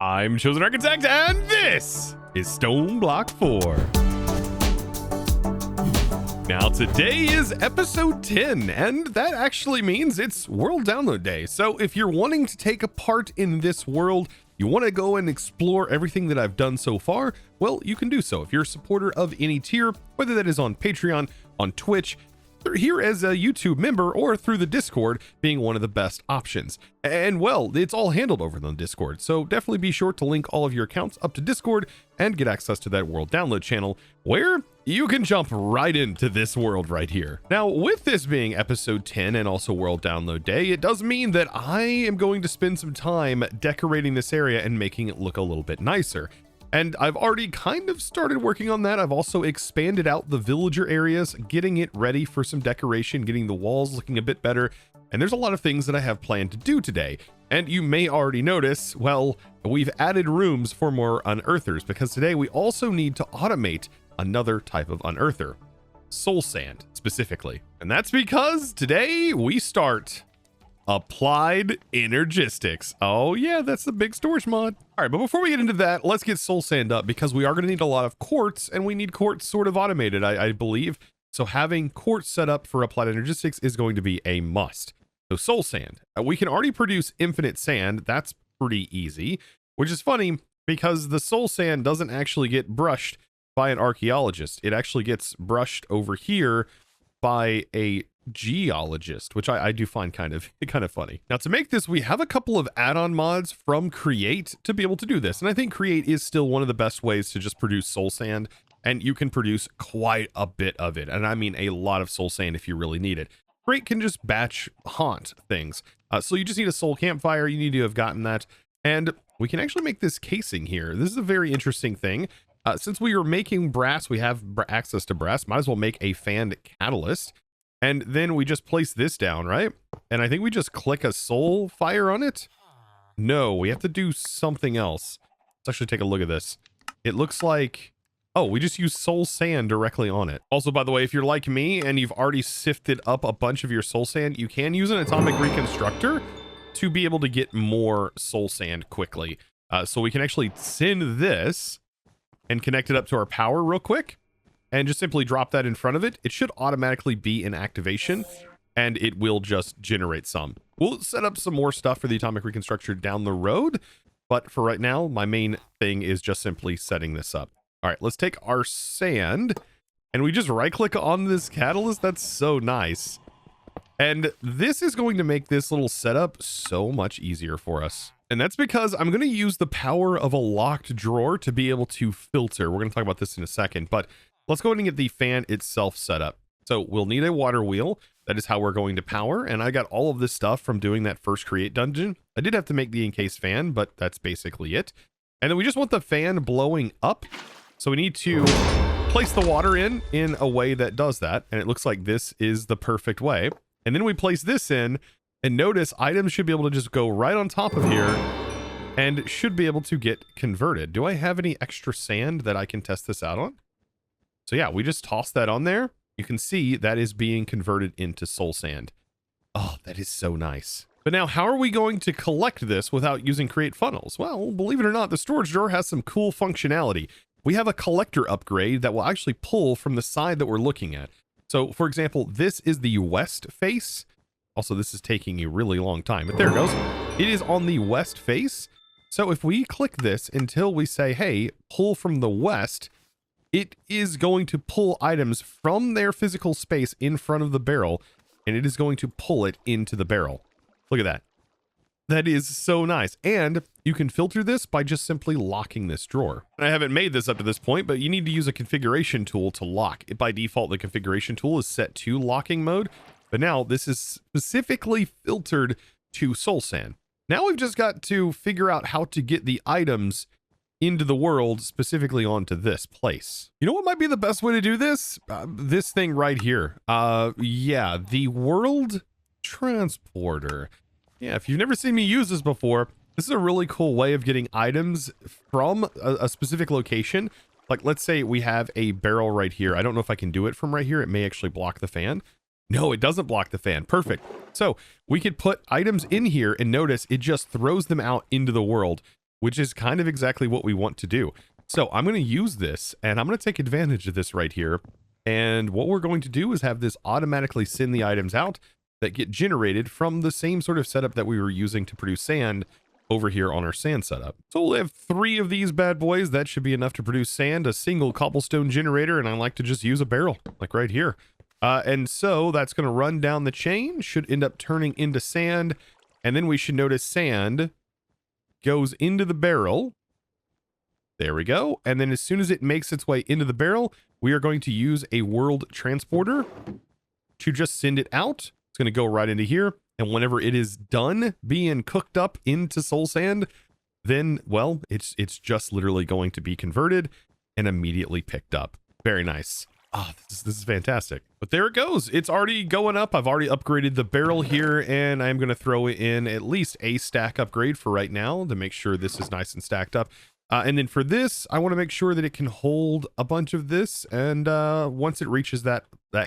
I'm ChosenArchitect, and this is Stoneblock 4. Now, today is episode 10, and that actually means it's World Download Day. So if you're wanting to take a part in this world, you want to go and explore everything that I've done so far, well, you can do so. If you're a supporter of any tier, whether that is on Patreon, on Twitch, here as a YouTube member, or through the Discord being one of the best options. And well, it's all handled over on Discord, so definitely be sure to link all of your accounts up to Discord and get access to that world download channel where you can jump right into this world right here. Now, with this being episode 10 and also World Download Day, it does mean that I am going to spend some time decorating this area and making it look a little bit nicer. And I've already kind of started working on that. I've also expanded out the villager areas, getting it ready for some decoration, getting the walls looking a bit better. And there's a lot of things that I have planned to do today. And you may already notice, well, we've added rooms for more unearthers because today we also need to automate another type of unearther, soul sand specifically. And that's because today we start Applied Energistics. Oh yeah, that's the big storage mod. All right, but before we get into that, let's get soul sand up because we are going to need a lot of quartz, and we need quartz sort of automated, I believe. So having quartz set up for Applied Energistics is going to be a must. So soul sand, we can already produce infinite sand. That's pretty easy, which is funny because the soul sand doesn't actually get brushed by an archaeologist. It actually gets brushed over here by a geologist, which I do find kind of funny. Now, to make this, we have a couple of add-on mods from Create to be able to do this, and I think Create is still one of the best ways to just produce soul sand, and you can produce quite a bit of it, and I mean a lot of soul sand if you really need it. Create can just batch haunt things, so you just need a soul campfire. You need to have gotten that, and we can actually make this casing here. This is a very interesting thing. Since we are making brass, we have access to brass, might as well make a fanned catalyst. And then we just place this down, right? And I think we just click a soul fire on it. No, we have to do something else. Let's actually take a look at this. It looks like, oh, we just use soul sand directly on it. Also, by the way, if you're like me and you've already sifted up a bunch of your soul sand, you can use an atomic reconstructor to be able to get more soul sand quickly. So we can actually send this and connect it up to our power real quick. And just simply drop that in front of it. It should automatically be in activation, and it will just generate some. We'll set up some more stuff for the atomic reconstructor down the road, but for right now, my main thing is just simply setting this up. All right, let's take our sand, and we just right-click on this catalyst. That's so nice. And this is going to make this little setup so much easier for us. And that's because I'm going to use the power of a locked drawer to be able to filter. We're going to talk about this in a second, but let's go ahead and get the fan itself set up. So we'll need a water wheel. That is how we're going to power. And I got all of this stuff from doing that first create dungeon. I did have to make the encased fan, but that's basically it. And then we just want the fan blowing up. So we need to place the water in a way that does that. And it looks like this is the perfect way. And then we place this in, and notice items should be able to just go right on top of here and should be able to get converted. Do I have any extra sand that I can test this out on? So yeah, we just toss that on there. You can see that is being converted into soul sand. Oh, that is so nice. But now how are we going to collect this without using create funnels? Well, believe it or not, the storage drawer has some cool functionality. We have a collector upgrade that will actually pull from the side that we're looking at. So for example, this is the west face. Also, this is taking a really long time, but there it goes. It is on the west face. So if we click this until we say, hey, pull from the west, it is going to pull items from their physical space in front of the barrel, and it is going to pull it into the barrel. Look at that. That is so nice. And you can filter this by just simply locking this drawer. And I haven't made this up to this point, but you need to use a configuration tool to lock. By default, the configuration tool is set to locking mode, but now this is specifically filtered to soul sand. Now we've just got to figure out how to get the items into the world, specifically onto this place. You know what might be the best way to do this? This thing right here. Yeah, the world transporter. Yeah, if you've never seen me use this before, this is a really cool way of getting items from a specific location. Like, let's say we have a barrel right here. I don't know if I can do it from right here. It may actually block the fan. No, it doesn't block the fan. Perfect. So we could put items in here and notice it just throws them out into the world. which is kind of exactly what we want to do. So I'm going to use this, and I'm going to take advantage of this right here. And what we're going to do is have this automatically send the items out that get generated from the same sort of setup that we were using to produce sand over here on our sand setup. So we'll have 3 of these bad boys. That should be enough to produce sand, a single cobblestone generator, and I like to just use a barrel, like right here. And so that's going to run down the chain, should end up turning into sand, and then we should notice sand goes into the barrel. There we go. And then as soon as it makes its way into the barrel, we are going to use a world transporter to just send it out. It's going to go right into here. And whenever it is done being cooked up into soul sand, then, well, it's just literally going to be converted and immediately picked up. Very nice. Ah, this is fantastic. But there it goes. It's already going up. I've already upgraded the barrel here, and I'm going to throw in at least a stack upgrade for right now to make sure this is nice and stacked up. And then for this, I want to make sure that it can hold a bunch of this. And once it reaches that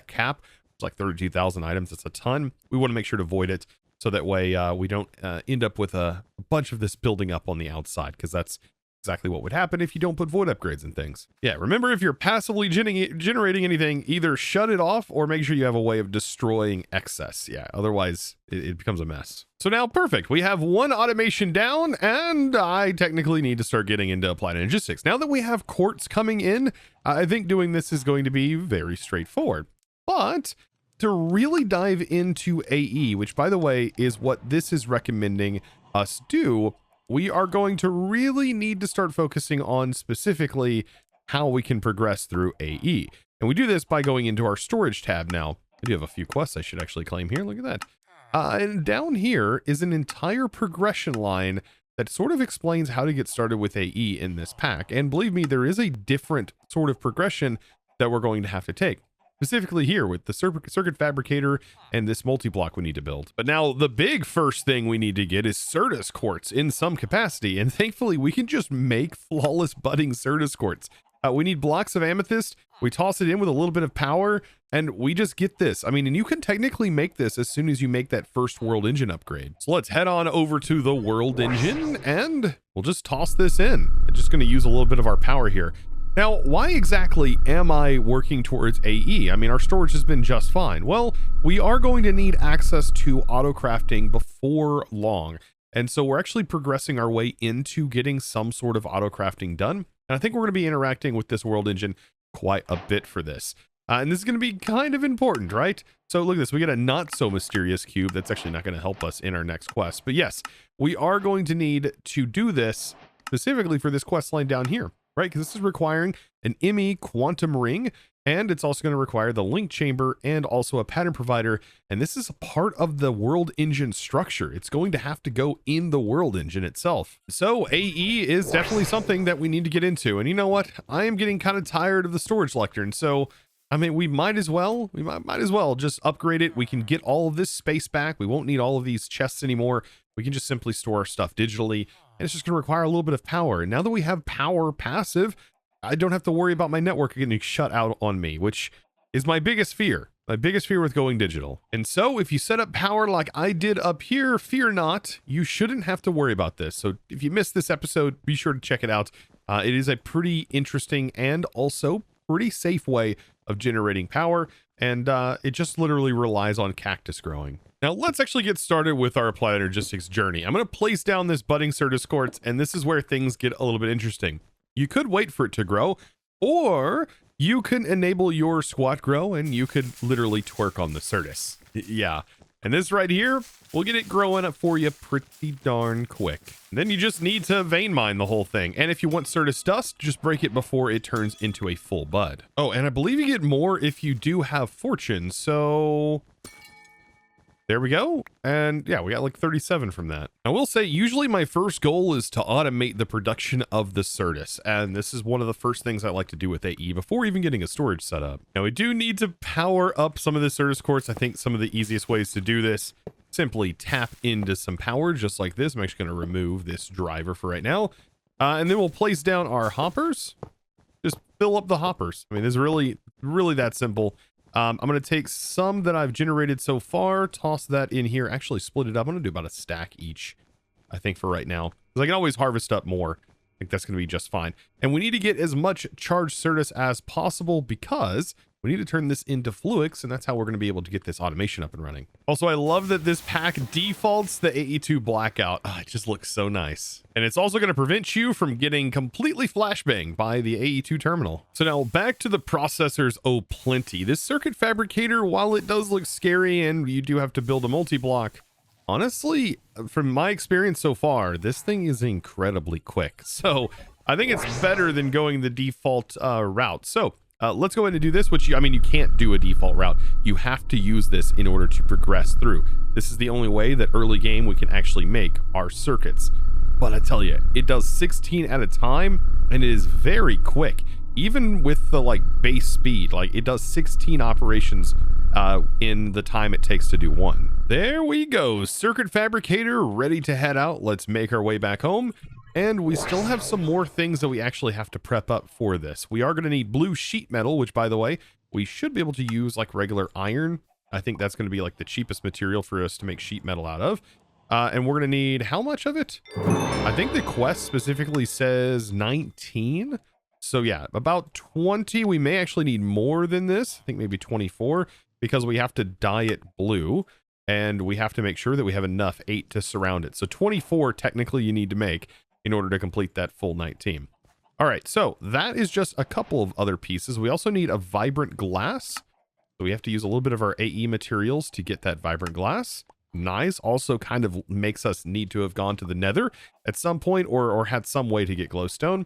cap, it's like 32,000 items. It's a ton. We want to make sure to void it so that way we don't end up with a bunch of this building up on the outside, because that's exactly what would happen if you don't put void upgrades and things. Yeah, remember, if you're passively generating anything, either shut it off or make sure you have a way of destroying excess. Yeah, otherwise it becomes a mess. So now, perfect. We have 1 automation down, and I technically need to start getting into applied energistics. Now that we have quartz coming in, I think doing this is going to be very straightforward. But to really dive into AE, which by the way is what this is recommending us do, we are going to really need to start focusing on specifically how we can progress through AE. And we do this by going into our storage tab now. I do have a few quests I should actually claim here. Look at that. And down here is an entire progression line that sort of explains how to get started with AE in this pack. And believe me, there is a different sort of progression that we're going to have to take. Specifically here with the circuit fabricator and this multi-block we need to build. But now the big first thing we need to get is Certus quartz in some capacity. And thankfully we can just make flawless budding Certus quartz. We need blocks of amethyst. We toss it in with a little bit of power and we just get this. I mean, and you can technically make this as soon as you make that first world engine upgrade. So let's head on over to the world engine and we'll just toss this in. I'm just going to use a little bit of our power here. Now, why exactly am I working towards AE? I mean, our storage has been just fine. Well, we are going to need access to auto crafting before long. And so we're actually progressing our way into getting some sort of auto crafting done. And I think we're going to be interacting with this world engine quite a bit for this. And this is going to be kind of important, right? So look at this. We get a not so mysterious cube. That's actually not going to help us in our next quest. But yes, we are going to need to do this specifically for this quest line down here. Right, because this is requiring an ME quantum ring, and it's also going to require the link chamber and also a pattern provider. And this is a part of the world engine structure. It's going to have to go in the world engine itself. So AE is definitely something that we need to get into. And you know what? I am getting kind of tired of the storage lectern. So I mean, we might as well just upgrade it. We can get all of this space back. We won't need all of these chests anymore. We can just simply store our stuff digitally. And it's just going to require a little bit of power. And now that we have power passive, I don't have to worry about my network getting shut out on me, which is my biggest fear. My biggest fear with going digital. And so if you set up power like I did up here, fear not, you shouldn't have to worry about this. So if you missed this episode, be sure to check it out. It is a pretty interesting and also pretty safe way of generating power. And it just literally relies on cactus growing. Now let's actually get started with our applied energistics journey. I'm going to place down this budding Certus quartz, and this is where things get a little bit interesting. You could wait for it to grow, or you can enable your squat grow, and you could literally twerk on the Certus. Yeah, and this right here, we'll get it growing up for you pretty darn quick. And then you just need to vein mine the whole thing. And if you want Certus dust, just break it before it turns into a full bud. Oh, and I believe you get more if you do have fortune, so there we go. And yeah, we got like 37 from that. I will say, usually my first goal is to automate the production of the Certus. And this is one of the first things I like to do with AE before even getting a storage set up. Now we do need to power up some of the Certus quartz. I think some of the easiest ways to do this, simply tap into some power just like this. I'm actually going to remove this driver for right now. And then we'll place down our hoppers. Just fill up the hoppers. I mean, this is really that simple. I'm going to take some that I've generated so far, toss that in here, actually split it up. I'm going to do about a stack each. I think, for right now, because I can always harvest up more. I think that's going to be just fine. And we need to get as much charged Certus as possible because we need to turn this into fluix, and that's how we're going to be able to get this automation up and running. Also, I love that this pack defaults the AE2 blackout. Oh, it just looks so nice. And it's also going to prevent you from getting completely flashbanged by the AE2 terminal. So now back to the processors. Oh, plenty. This circuit fabricator, while it does look scary and you do have to build a multi-block, honestly, from my experience so far, this thing is incredibly quick. So I think it's better than going the default route. So let's go ahead and do this, which, I mean, you can't do a default route. You have to use this in order to progress through. This is the only way that early game we can actually make our circuits. But I tell you, it does 16 at a time, and it is very quick. Even with the, like, base speed, like, it does 16 operations in the time it takes to do one. There we go. Circuit fabricator ready to head out. Let's make our way back home. And we still have some more things that we actually have to prep up for this. We are going to need blue sheet metal, which, by the way, we should be able to use like regular iron. I think that's going to be like the cheapest material for us to make sheet metal out of. And we're going to need how much of it? I think the quest specifically says 19. So yeah, about 20. We may actually need more than this. I think maybe 24, because we have to dye it blue. And we have to make sure that we have enough 8 to surround it. So 24 technically you need to make in order to complete that full 19. All right, so that is just a couple of other pieces. We also need a vibrant glass. So we have to use a little bit of our AE materials to get that vibrant glass. Nice. Also kind of makes us need to have gone to the nether at some point or had some way to get glowstone.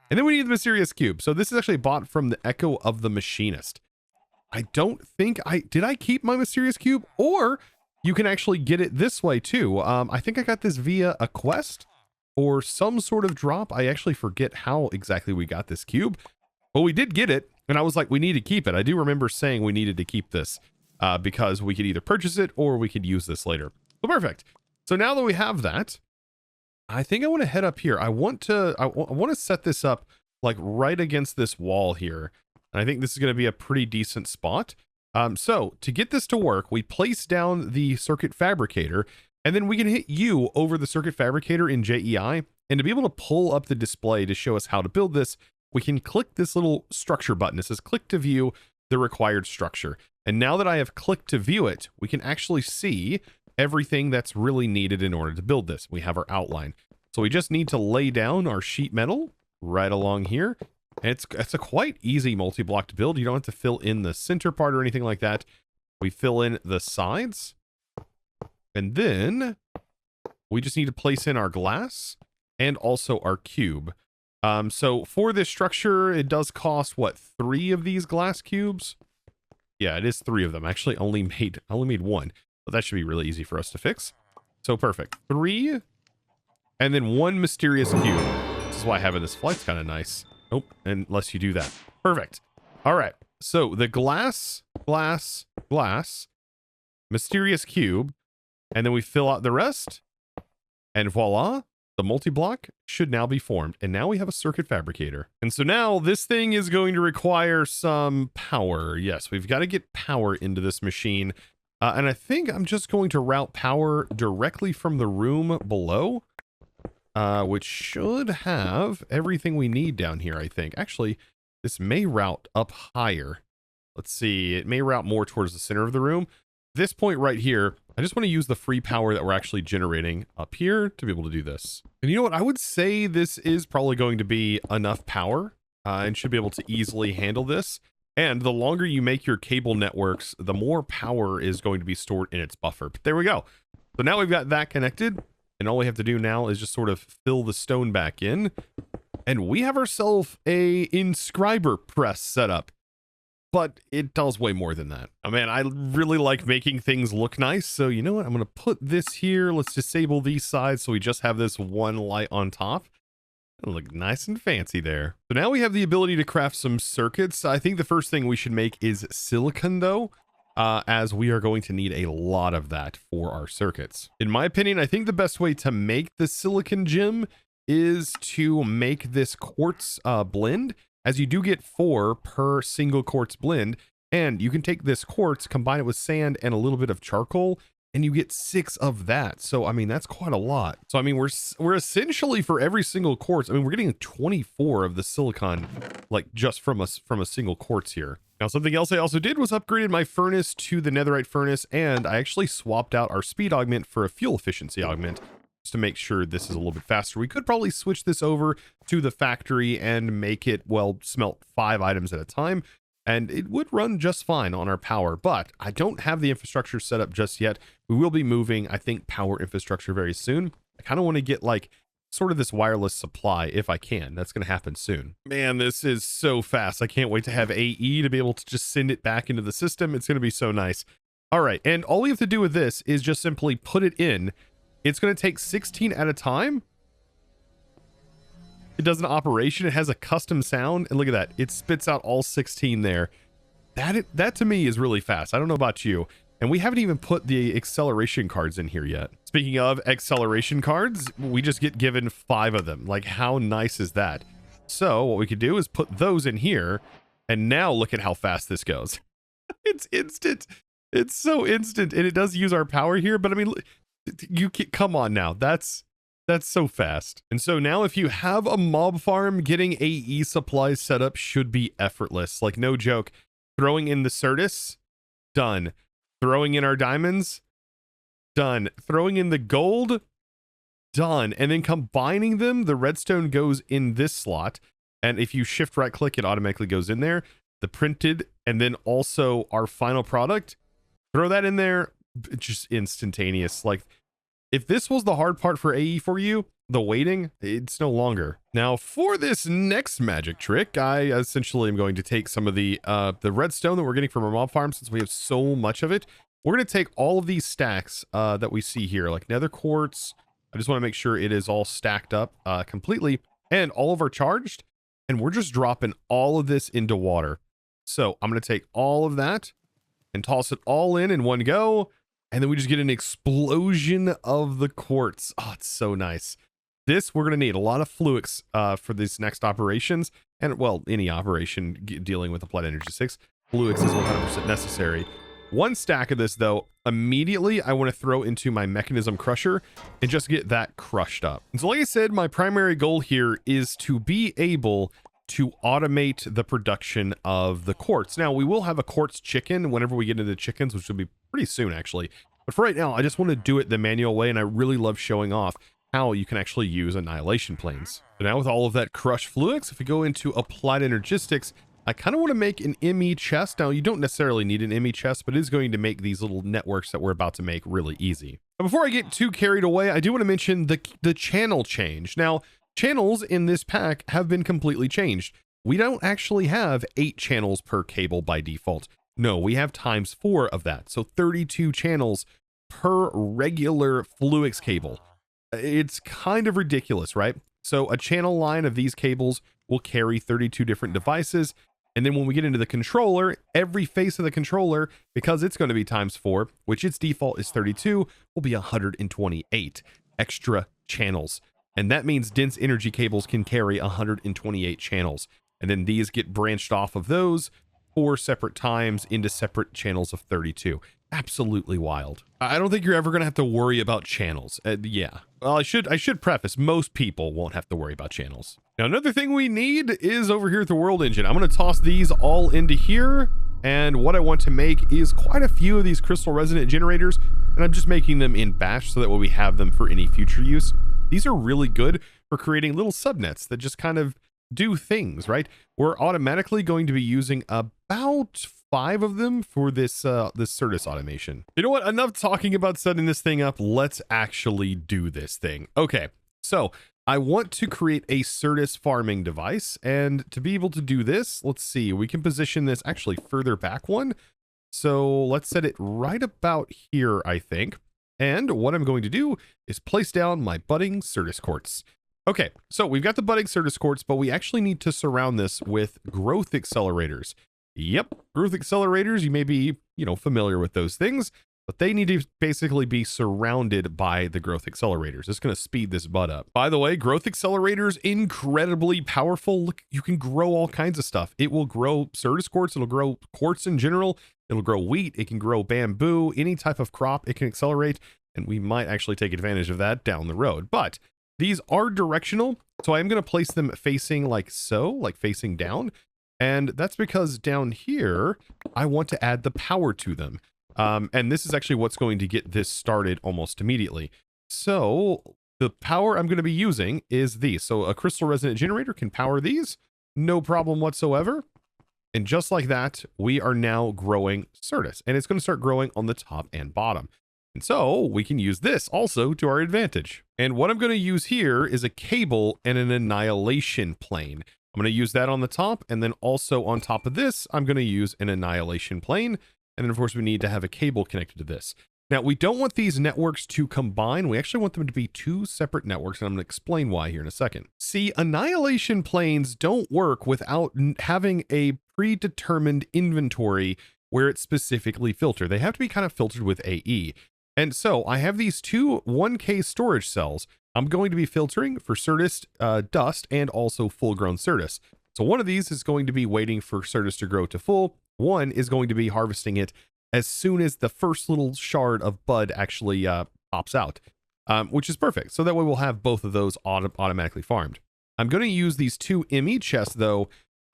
And then we need the mysterious cube. So this is actually bought from the Echo of the Machinist. I don't think did I keep my mysterious cube? Or you can actually get it this way too. I think I got this via a quest or some sort of drop. I actually forget how exactly we got this cube, but we did get it. And I was like, we need to keep it. I do remember saying we needed to keep this because we could either purchase it or we could use this later. So perfect. So now that we have that, I think I want to head up here. I want to set this up like right against this wall here. And I think this is going to be a pretty decent spot. So to get this to work, we place down the circuit fabricator, and then we can hit U over the circuit fabricator in JEI. And to be able to pull up the display to show us how to build this, we can click this little structure button. It says click to view the required structure. And now that I have clicked to view it, we can actually see everything that's really needed in order to build this. We have our outline. So we just need to lay down our sheet metal right along here. And it's a quite easy multi-block to build. You don't have to fill in the center part or anything like that. We fill in the sides. And then we just need to place in our glass and also our cube. So for this structure, it does cost, what, 3 of these glass cubes? Yeah, it is 3 of them. Actually, I only made 1. But that should be really easy for us to fix. So perfect. 3, and then 1 mysterious cube. This is why having this flight's kind of nice. Nope, unless you do that. Perfect. All right. So the glass, mysterious cube, and then we fill out the rest, and voila, the multi-block should now be formed. And now we have a circuit fabricator. And so now this thing is going to require some power. Yes, we've got to get power into this machine. And I think I'm just going to route power directly from the room below, which should have everything we need down here, I think. Actually, this may route up higher. Let's see. It may route more towards the center of the room. This point right here, I just want to use the free power that we're actually generating up here to be able to do this. And you know what? I would say this is probably going to be enough power and should be able to easily handle this. And the longer you make your cable networks, the more power is going to be stored in its buffer. But there we go. So now we've got that connected. And all we have to do now is just sort of fill the stone back in. And we have ourselves a inscriber press set up. But it does way more than that. Oh man, I really like making things look nice. So you know what? I'm going to put this here. Let's disable these sides so we just have this one light on top. It'll look nice and fancy there. So now we have the ability to craft some circuits. I think the first thing we should make is silicon though, as we are going to need a lot of that for our circuits. In my opinion, I think the best way to make the silicon gem is to make this quartz blend, as you do get 4 per single quartz blend. And you can take this quartz, combine it with sand and a little bit of charcoal, and you get 6 of that. So I mean, that's quite a lot. So I mean, we're essentially, for every single quartz, I mean, we're getting 24 of the silicon, like just from a single quartz here. Now, something else I also did was upgraded my furnace to the netherite furnace, and I actually swapped out our speed augment for a fuel efficiency augment just to make sure this is a little bit faster. We could probably switch this over to the factory and make it, well, smelt 5 items at a time, and it would run just fine on our power, but I don't have the infrastructure set up just yet. We will be moving, I think, power infrastructure very soon. I kind of want to get like sort of this wireless supply if I can. That's going to happen soon. Man, this is so fast. I can't wait to have AE to be able to just send it back into the system. It's going to be so nice. All right, and all we have to do with this is just simply put it in. It's going to take 16 at a time. It does an operation. It has a custom sound, and look at that. It spits out all 16 there. That to me is really fast. I don't know about you. And we haven't even put the acceleration cards in here yet. Speaking of acceleration cards, we just get given 5 of them. Like, how nice is that? So what we could do is put those in here, and now look at how fast this goes. It's instant. It's so instant, and it does use our power here, but I mean, you can, come on now. That's so fast. And so now if you have a mob farm, getting AE supplies set up should be effortless. Like, no joke. Throwing in the Certus, done. Throwing in our diamonds, done. Throwing in the gold, done. And then combining them, the redstone goes in this slot. And if you shift right click, it automatically goes in there. The printed, and then also our final product, throw that in there, just instantaneous. Like, if this was the hard part for AE for you, the waiting, it's no longer. Now, for this next magic trick, I essentially am going to take some of the redstone that we're getting from our mob farm, since we have so much of it. We're going to take all of these stacks that we see here, like nether quartz. I just want to make sure it is all stacked up completely, and all of our charged, and we're just dropping all of this into water. So I'm going to take all of that and toss it all in one go, and then we just get an explosion of the quartz. Oh, it's so nice. This, we're going to need a lot of fluix for these next operations, and, well, any operation dealing with Applied Energistics. Fluix is 100% necessary. 1 stack of this, though, immediately I want to throw into my Mekanism crusher and just get that crushed up. And so, like I said, my primary goal here is to be able to automate the production of the quartz. Now, we will have a quartz chicken whenever we get into chickens, which will be pretty soon, actually. But for right now, I just want to do it the manual way, and I really love showing off how you can actually use annihilation planes. So now with all of that crushed fluix, if we go into Applied Energistics, I kind of want to make an ME chest. Now, you don't necessarily need an ME chest, but it is going to make these little networks that we're about to make really easy. But before I get too carried away, I do want to mention the channel change. Now, channels in this pack have been completely changed. We don't actually have 8 channels per cable by default. No, we have ×4 of that. So 32 channels per regular fluix cable. It's kind of ridiculous, right? So a channel line of these cables will carry 32 different devices. And then when we get into the controller, every face of the controller, because it's going to be ×4, which its default is 32, will be 128 extra channels. And that means dense energy cables can carry 128 channels. And then these get branched off of those 4 separate times into separate channels of 32. Absolutely wild. I don't think you're ever going to have to worry about channels. Yeah. Well, I should preface, most people won't have to worry about channels. Now, another thing we need is over here at the world engine. I'm going to toss these all into here. And what I want to make is quite a few of these crystal resonant generators. And I'm just making them in batch so that way we have them for any future use. These are really good for creating little subnets that just kind of do things, right? We're automatically going to be using about 5 of them for this this Certus automation. You know what? Enough talking about setting this thing up. Let's actually do this thing. Okay, so I want to create a Certus farming device, and to be able to do this, let's see, we can position this actually further back one. So let's set it right about here, I think. And what I'm going to do is place down my budding Certus quartz. Okay, so we've got the budding Certus quartz, but we actually need to surround this with growth accelerators. Yep, growth accelerators, you may be, familiar with those things, but they need to basically be surrounded by the growth accelerators. It's going to speed this bud up. By the way, growth accelerators, incredibly powerful. Look, you can grow all kinds of stuff. It will grow Certus quartz, it'll grow quartz in general. It'll grow wheat, it can grow bamboo, any type of crop it can accelerate, and we might actually take advantage of that down the road. But these are directional, so I am going to place them facing like so, like facing down. And that's because down here, I want to add the power to them. And this is actually what's going to get this started almost immediately. So the power I'm going to be using is these. So a crystal resonant generator can power these, no problem whatsoever. And just like that, we are now growing Certus, and it's going to start growing on the top and bottom. And so we can use this also to our advantage. And what I'm going to use here is a cable and an annihilation plane. I'm going to use that on the top, and then also on top of this, I'm going to use an annihilation plane. And then of course we need to have a cable connected to this. Now we don't want these networks to combine. We actually want them to be two separate networks, and I'm going to explain why here in a second. See, annihilation planes don't work without having a predetermined inventory where it's specifically filtered. They have to be kind of filtered with AE. And so I have these two 1K storage cells. I'm going to be filtering for Certus dust and also full grown Certus. So one of these is going to be waiting for Certus to grow to full. One is going to be harvesting it as soon as the first little shard of bud actually pops out, which is perfect. So that way we'll have both of those automatically farmed. I'm going to use these two ME chests though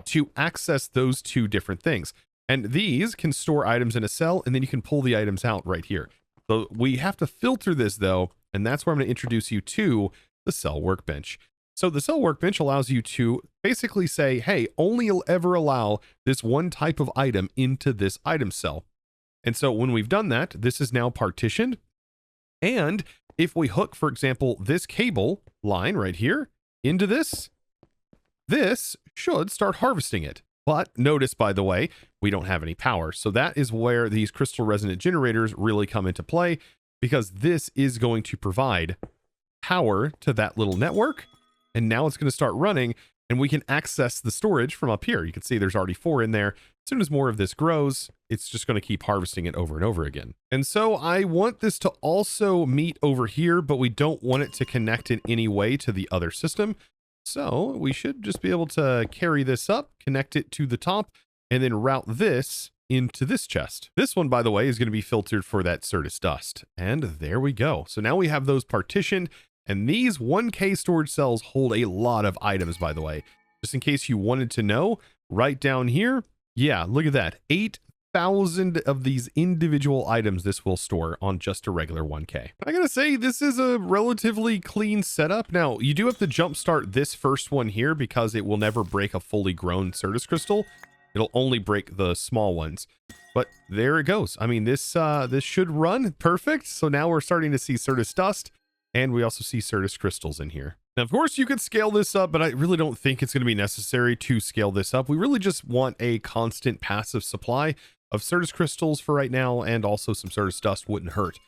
to access those two different things. And these can store items in a cell, and then you can pull the items out right here. So we have to filter this though, and that's where I'm going to introduce you to the cell workbench. So the cell workbench allows you to basically say, hey, only ever allow this one type of item into this item cell. And so when we've done that, this is now partitioned. And if we hook, for example, this cable line right here into this, this should start harvesting it. But notice, by the way, we don't have any power. So that is where these crystal resonant generators really come into play, because this is going to provide power to that little network. And now it's going to start running, and we can access the storage from up here. You can see there's already 4 in there. As soon as more of this grows, it's just going to keep harvesting it over and over again. And so I want this to also meet over here, but we don't want it to connect in any way to the other system. So we should just be able to carry this up, connect it to the top, and then route this into this chest. This one, by the way, is going to be filtered for that Certus dust. And there we go. So now we have those partitioned, and these 1K storage cells hold a lot of items, by the way. Just in case you wanted to know, right down here, yeah, look at that. 8,000 of these individual items this will store on just a regular 1K. I gotta say, this is a relatively clean setup. Now, you do have to jumpstart this first one here because it will never break a fully grown Certus crystal. It'll only break the small ones. But there it goes. I mean, this should run perfect. So now we're starting to see Certus dust, and we also see Certus crystals in here. Now, of course, you could scale this up, but I really don't think it's going to be necessary to scale this up. We really just want a constant passive supply of Certus crystals for right now, and also some Certus dust wouldn't hurt.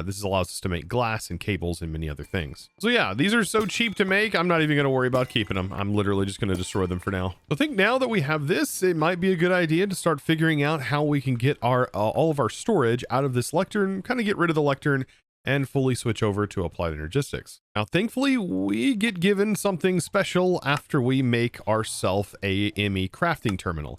This allows us to make glass and cables and many other things. So yeah, these are so cheap to make, I'm not even going to worry about keeping them. I'm literally just going to destroy them for now. I think now that we have this, it might be a good idea to start figuring out how we can get our all of our storage out of this lectern, kind of get rid of the lectern, and fully switch over to Applied Energistics. Now, thankfully, we get given something special after we make ourselves a ME crafting terminal.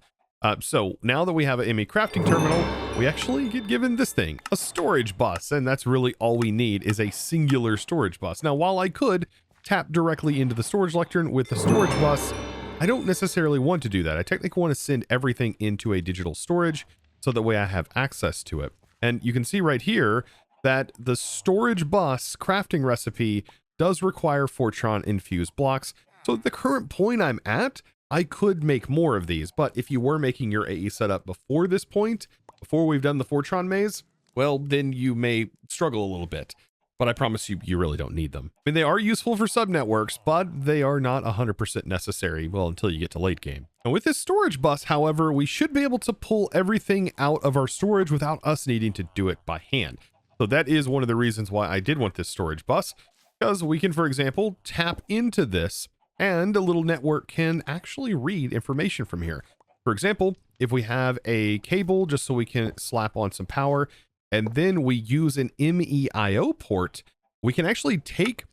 So now that we have a ME crafting terminal, we actually get given this thing, a storage bus, and that's really all we need is a singular storage bus. Now, while I could tap directly into the storage lectern with the storage bus, I don't necessarily want to do that. I technically want to send everything into a digital storage so that way I have access to it. And you can see right here that the storage bus crafting recipe does require Fortron infused blocks. So at the current point I'm at, I could make more of these, but if you were making your AE setup before this point, before we've done the Fortron maze, well, then you may struggle a little bit, but I promise you, you really don't need them. I mean, they are useful for subnetworks, but they are not 100% necessary, well, until you get to late game. And with this storage bus, however, we should be able to pull everything out of our storage without us needing to do it by hand. So that is one of the reasons why I did want this storage bus, because we can, for example, tap into this and a little network can actually read information from here. For example, if we have a cable just so we can slap on some power, and then we use an MEIO port, we can actually take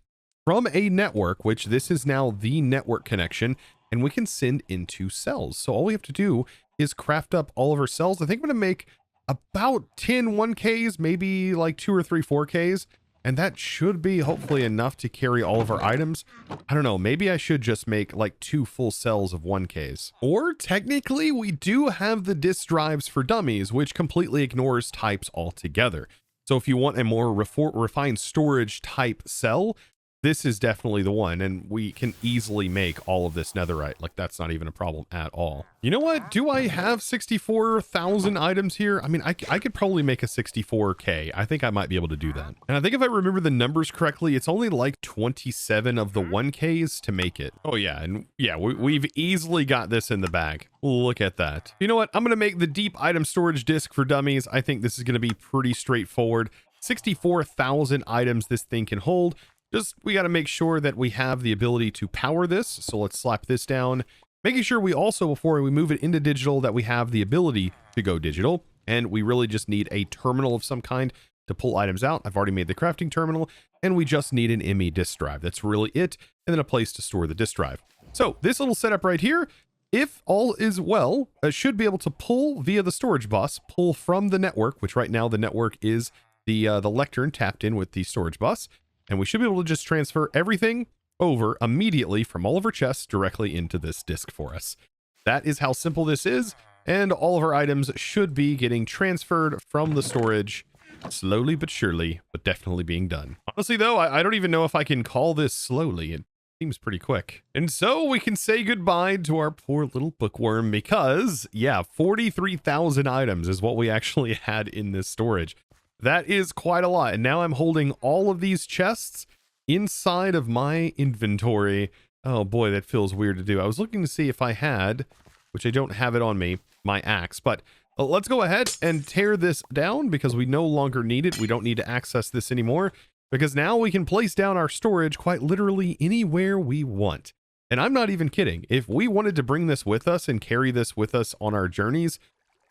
from a network, which this is now the network connection, and we can send into cells. So all we have to do is craft up all of our cells. I think I'm going to make about 10 1Ks, maybe like 2 or 3 4Ks. And that should be hopefully enough to carry all of our items. I don't know, maybe I should just make like 2 full cells of 1Ks. Or technically we do have the disk drives for dummies, which completely ignores types altogether. So if you want a more refined storage type cell, this is definitely the one, and we can easily make all of this netherite. Like, that's not even a problem at all. You know what? Do I have 64,000 items here? I mean, I could probably make a 64K. I think I might be able to do that. And I think if I remember the numbers correctly, it's only like 27 of the 1Ks to make it. Oh yeah, and yeah, we've easily got this in the bag. Look at that. You know what? I'm going to make the deep item storage disk for dummies. I think this is going to be pretty straightforward. 64,000 items this thing can hold. Just, we got to make sure that we have the ability to power this. So let's slap this down, making sure we also, before we move it into digital, that we have the ability to go digital. And we really just need a terminal of some kind to pull items out. I've already made the crafting terminal, and we just need an ME disk drive. That's really it. And then a place to store the disk drive. So this little setup right here, if all is well, should be able to pull via the storage bus, pull from the network, which right now the network is the lectern tapped in with the storage bus. And we should be able to just transfer everything over immediately from all of our chests directly into this disk for us. That is how simple this is. And all of our items should be getting transferred from the storage slowly but surely, but definitely being done. Honestly, though, I don't even know if I can call this slowly. It seems pretty quick. And so we can say goodbye to our poor little bookworm because, yeah, 43,000 items is what we actually had in this storage. That is quite a lot. And now I'm holding all of these chests inside of my inventory. Oh boy, that feels weird to do. I was looking to see if I had, which I don't have it on me, my axe. But let's go ahead and tear this down because we no longer need it. We don't need to access this anymore because now we can place down our storage quite literally anywhere we want. And I'm not even kidding. If we wanted to bring this with us and carry this with us on our journeys,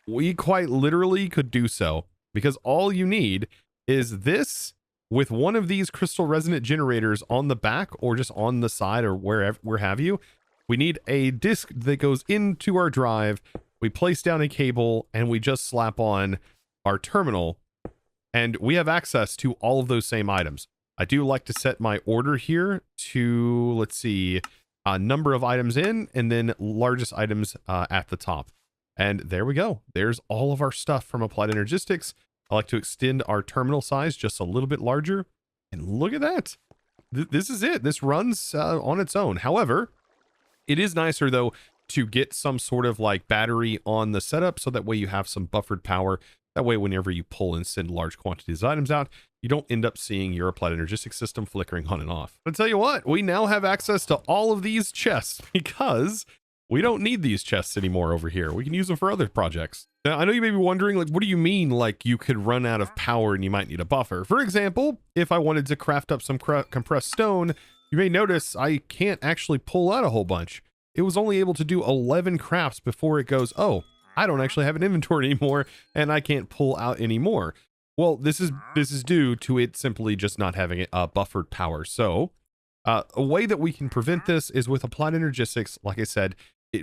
we quite literally could do so. Because all you need is this with one of these crystal resonant generators on the back or just on the side or wherever, where have you. We need a disk that goes into our drive. We place down a cable and we just slap on our terminal and we have access to all of those same items. I do like to set my order here to, let's see, number of items in and then largest items at the top. And there we go. There's all of our stuff from Applied Energistics. I like to extend our terminal size just a little bit larger. And look at that. This is it. This runs on its own. However, it is nicer, though, to get some sort of like battery on the setup. So that way you have some buffered power. That way, whenever you pull and send large quantities of items out, you don't end up seeing your Applied Energistics system flickering on and off. But I'll tell you what, we now have access to all of these chests because we don't need these chests anymore over here. We can use them for other projects. Now, I know you may be wondering, like, what do you mean, like, you could run out of power and you might need a buffer? For example, if I wanted to craft up some compressed stone, you may notice I can't actually pull out a whole bunch. It was only able to do 11 crafts before it goes, oh, I don't actually have an inventory anymore, and I can't pull out anymore. Well, this is due to it simply just not having a buffered power. So, a way that we can prevent this is with Applied Energistics. Like I said,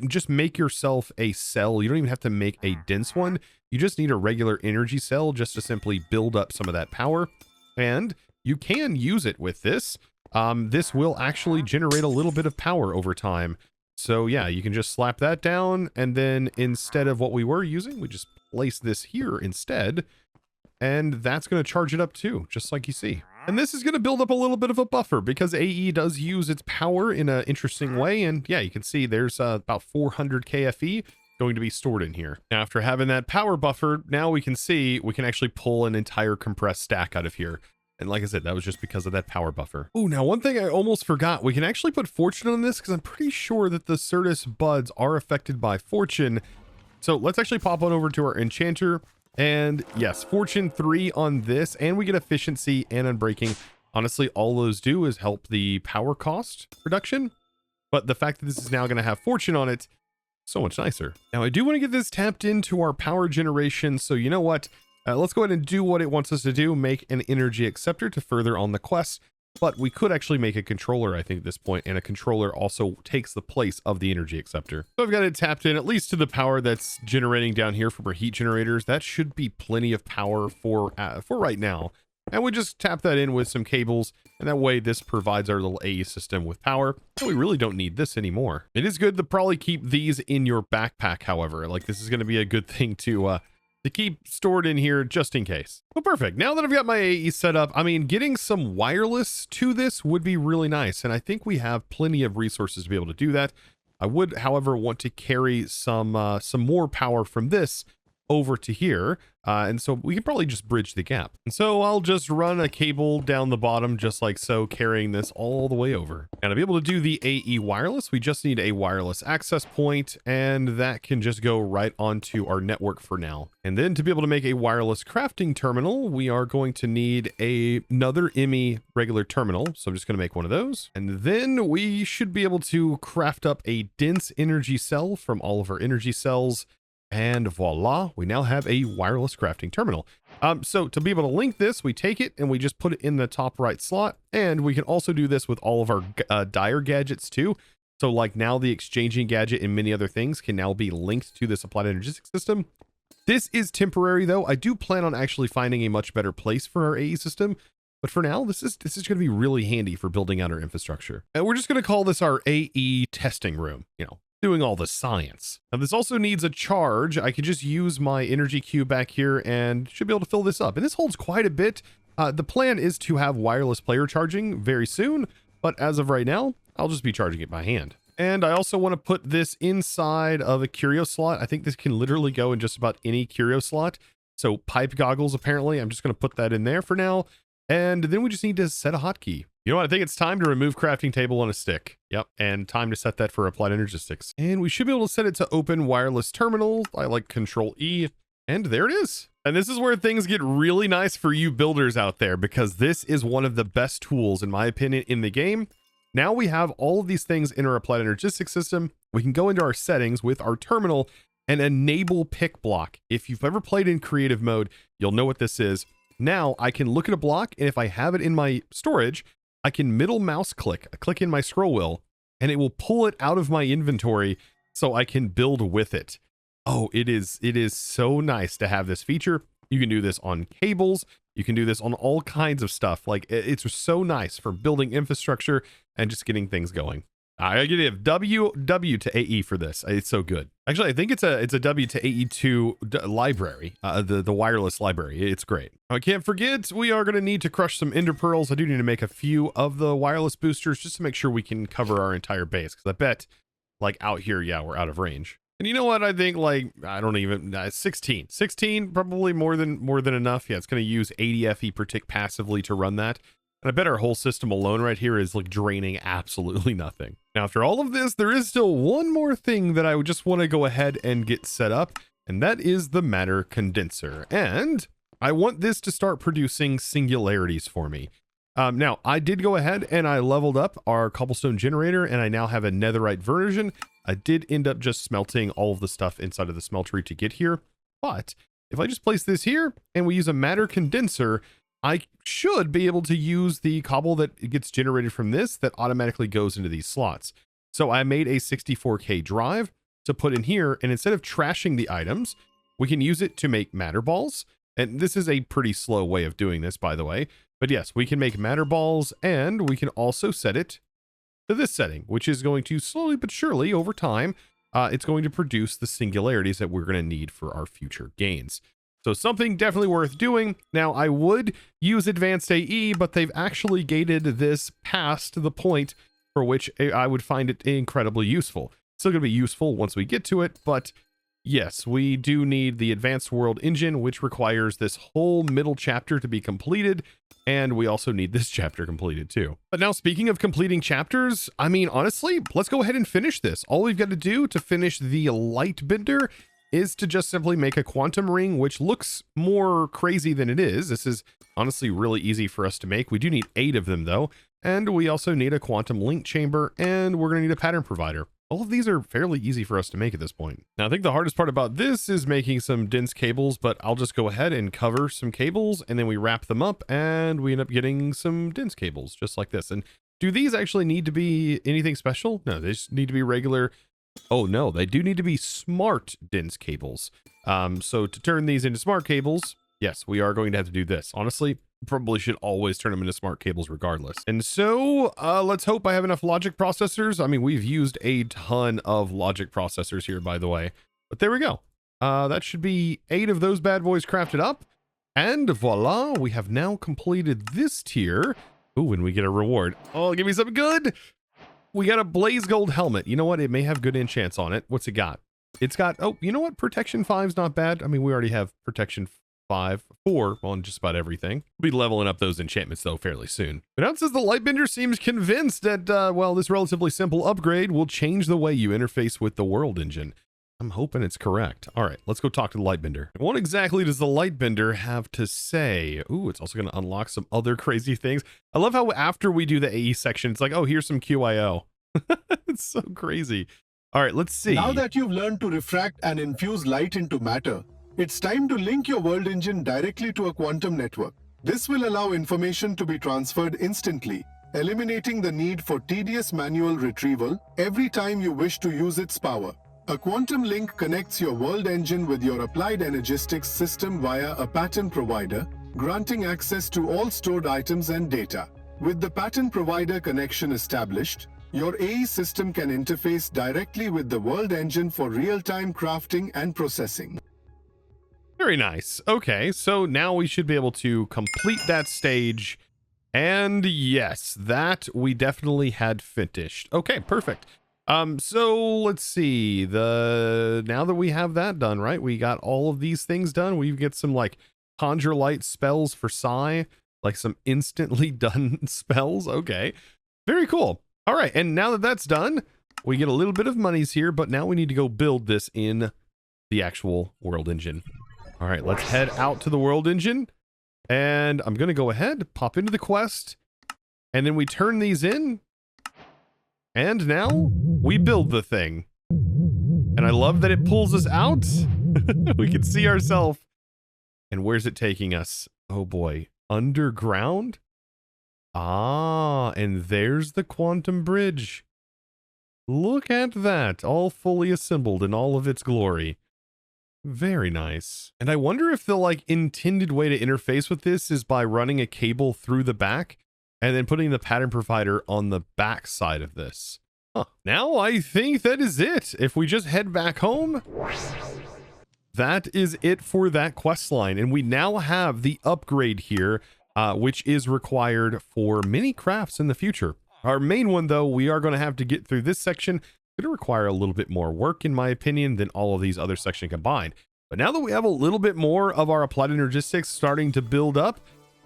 just make yourself a cell. You don't even have to make a dense one. You just need a regular energy cell just to simply build up some of that power. And you can use it with this. This will actually generate a little bit of power over time. So yeah, you can just slap that down. And then instead of what we were using, we just place this here instead. And that's going to charge it up too, just like you see. And this is going to build up a little bit of a buffer because AE does use its power in an interesting way. And yeah, you can see there's about 400 KFE going to be stored in here. Now, after having that power buffer, now we can see we can actually pull an entire compressed stack out of here. And like I said, that was just because of that power buffer. Oh, now one thing I almost forgot, we can actually put fortune on this because I'm pretty sure that the Certus buds are affected by fortune. So let's actually pop on over to our enchanter. And yes, fortune 3 on this, and we get efficiency and unbreaking. Honestly, all those do is help the power cost reduction. But the fact that this is now going to have fortune on it, so much nicer. Now, I do want to get this tapped into our power generation. So you know what? Let's go ahead and do what it wants us to do. Make an energy acceptor to further on the quest. but we could actually make a controller, I think, at this point, and a controller also takes the place of the energy acceptor. So I've got it tapped in at least to the power that's generating down here from our heat generators. That should be plenty of power for right now. And we just tap that in with some cables, and that way this provides our little AE system with power. And we really don't need this anymore. It is good to probably keep these in your backpack, however. Like, this is going to be a good thing to keep stored in here just in case. Well, perfect. Now that I've got my AE set up, I mean, getting some wireless to this would be really nice. And I think we have plenty of resources to be able to do that. I would, however, want to carry some more power from this over to here. And so we can probably just bridge the gap. And so I'll just run a cable down the bottom, just like so, carrying this all the way over. And to be able to do the AE wireless, we just need a wireless access point, and that can just go right onto our network for now. And then to be able to make a wireless crafting terminal, we are going to need another ME regular terminal. So I'm just going to make one of those. And then we should be able to craft up a dense energy cell from all of our energy cells. And voila, we now have a wireless crafting terminal. So to be able to link this, we take it and we just put it in the top right slot. And we can also do this with all of our dire gadgets too. So like now the exchanging gadget and many other things can now be linked to this applied energistics system. This is temporary though. I do plan on actually finding a much better place for our AE system. But for now, this is going to be really handy for building out our infrastructure. And we're just going to call this our AE testing room, you know, doing all the science. Now this also needs a charge. I could just use my energy cube back here and should be able to fill this up. And this holds quite a bit. The plan is to have wireless player charging very soon, but as of right now, I'll just be charging it by hand. And I also want to put this inside of a curio slot. I think this can literally go in just about any curio slot. So pipe goggles, apparently, I'm just going to put that in there for now. And then we just need to set a hotkey. You know what? I think it's time to remove crafting table on a stick. Yep. And time to set that for applied energistics. And we should be able to set it to open wireless terminal. I like Control E. And there it is. And this is where things get really nice for you builders out there, because this is one of the best tools, in my opinion, in the game. Now we have all of these things in our applied energistics system. We can go into our settings with our terminal and enable pick block. If you've ever played in creative mode, you'll know what this is. Now I can look at a block, and if I have it in my storage, I can middle mouse click in my scroll wheel, and it will pull it out of my inventory so I can build with it. Oh, it is so nice to have this feature. You can do this on cables. You can do this on all kinds of stuff. Like, it's so nice for building infrastructure and just getting things going. I give W to AE for this. It's so good. Actually, I think it's a W to AE2 library, the wireless library. It's great. I can't forget, we are going to need to crush some ender pearls. I do need to make a few of the wireless boosters just to make sure we can cover our entire base. Because I bet, like, out here, yeah, we're out of range. And you know what? I think, like, I don't even 16 probably more than enough. Yeah, it's going to use 80 FE per tick passively to run that. And I bet our whole system alone right here is like draining absolutely nothing. Now, after all of this, there is still one more thing that I would just want to go ahead and get set up, and that is the matter condenser. And I want this to start producing singularities for me. Now, I did go ahead and I leveled up our cobblestone generator, and I now have a netherite version. I did end up just smelting all of the stuff inside of the smeltery to get here. But if I just place this here and we use a matter condenser, I should be able to use the cobble that gets generated from this that automatically goes into these slots. So I made a 64K drive to put in here, and instead of trashing the items, we can use it to make matter balls. And this is a pretty slow way of doing this, by the way. But yes, we can make matter balls, and we can also set it to this setting, which is going to slowly but surely over time, it's going to produce the singularities that we're going to need for our future gains. So something definitely worth doing. Now, I would use advanced AE, but they've actually gated this past the point for which I would find it incredibly useful. Still going to be useful once we get to it, but yes, we do need the advanced world engine, which requires this whole middle chapter to be completed, and we also need this chapter completed too. But now, speaking of completing chapters, I mean, honestly, let's go ahead and finish this. All we've got to do to finish the light bender is to just simply make a quantum ring, which looks more crazy than it is. This is honestly really easy for us to make. We do need 8 of them though. And we also need a quantum link chamber, and we're going to need a pattern provider. All of these are fairly easy for us to make at this point. Now, I think the hardest part about this is making some dense cables, but I'll just go ahead and cover some cables, and then we wrap them up, and we end up getting some dense cables, just like this. And do these actually need to be anything special? No, they just need to be regular. Oh, no, they do need to be smart dense cables. So to turn these into smart cables, yes, we are going to have to do this. Honestly, probably should always turn them into smart cables regardless. And so let's hope I have enough logic processors. I mean, we've used a ton of logic processors here, by the way, but there we go. That should be 8 of those bad boys crafted up. And voila, we have now completed this tier. Ooh, and we get a reward. Oh, give me something good. We got a blaze gold helmet. You know what? It may have good enchants on it. What's it got? It's got, oh, you know what? Protection 5's not bad. I mean, we already have protection 4 on just about everything. We'll be leveling up those enchantments though fairly soon. But now it says the Lightbender seems convinced that, well, this relatively simple upgrade will change the way you interface with the world engine. I'm hoping it's correct. All right, let's go talk to the Lightbender. What exactly does the Lightbender have to say? Ooh, it's also going to unlock some other crazy things. I love how after we do the AE section, it's like, oh, here's some QIO. It's so crazy. All right, let's see. Now that you've learned to refract and infuse light into matter, it's time to link your world engine directly to a quantum network. This will allow information to be transferred instantly, eliminating the need for tedious manual retrieval every time you wish to use its power. A quantum link connects your world engine with your applied Energistics system via a pattern provider, granting access to all stored items and data. With the pattern provider connection established, your AE system can interface directly with the world engine for real-time crafting and processing. Very nice. Okay, so now we should be able to complete that stage. And yes, that we definitely had finished. Okay, perfect. So let's see. Now that we have that done, right? We got all of these things done. We get some like conjure light spells for Psy, like some instantly done spells. Okay, very cool. All right, and now that that's done, we get a little bit of monies here, but now we need to go build this in the actual world engine. All right, let's head out to the world engine, and I'm going to go ahead, pop into the quest, and then we turn these in, and now we build the thing. And I love that it pulls us out. We can see ourselves. And where's it taking us? Oh boy, underground? Ah, and there's the quantum bridge. Look at that, all fully assembled in all of its glory. Very nice. And I wonder if the like intended way to interface with this is by running a cable through the back and then putting the pattern provider on the back side of this. Huh. Now I think that is it. If we just head back home, that is it for that quest line. And we now have the upgrade here, which is required for many crafts in the future. Our main one, though, we are going to have to get through this section. It's going to require a little bit more work, in my opinion, than all of these other sections combined. But now that we have a little bit more of our applied energistics starting to build up,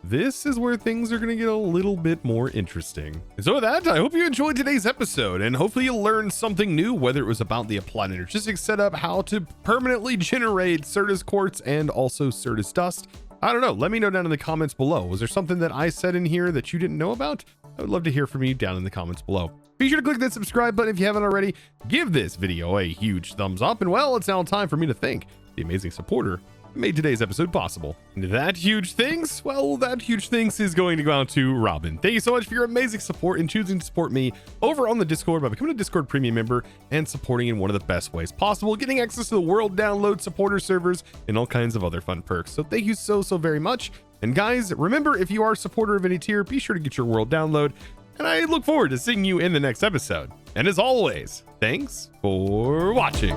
this is where things are going to get a little bit more interesting. And so with that, I hope you enjoyed today's episode, and hopefully you learned something new, whether it was about the applied energistics setup, how to permanently generate Certus quartz and also Certus dust. I don't know. Let me know down in the comments below. Was there something that I said in here that you didn't know about? I would love to hear from you down in the comments below. Be sure to click that subscribe button if you haven't already. Give this video a huge thumbs up. And well, it's now time for me to thank the amazing supporter who made today's episode possible. And that huge thanks, well, that huge thanks is going to go out to Robin. Thank you so much for your amazing support and choosing to support me over on the Discord by becoming a Discord premium member and supporting in one of the best ways possible, getting access to the world download, supporter servers, and all kinds of other fun perks. So thank you so very much. And guys, remember, if you are a supporter of any tier, be sure to get your world download. And I look forward to seeing you in the next episode. And as always, thanks for watching.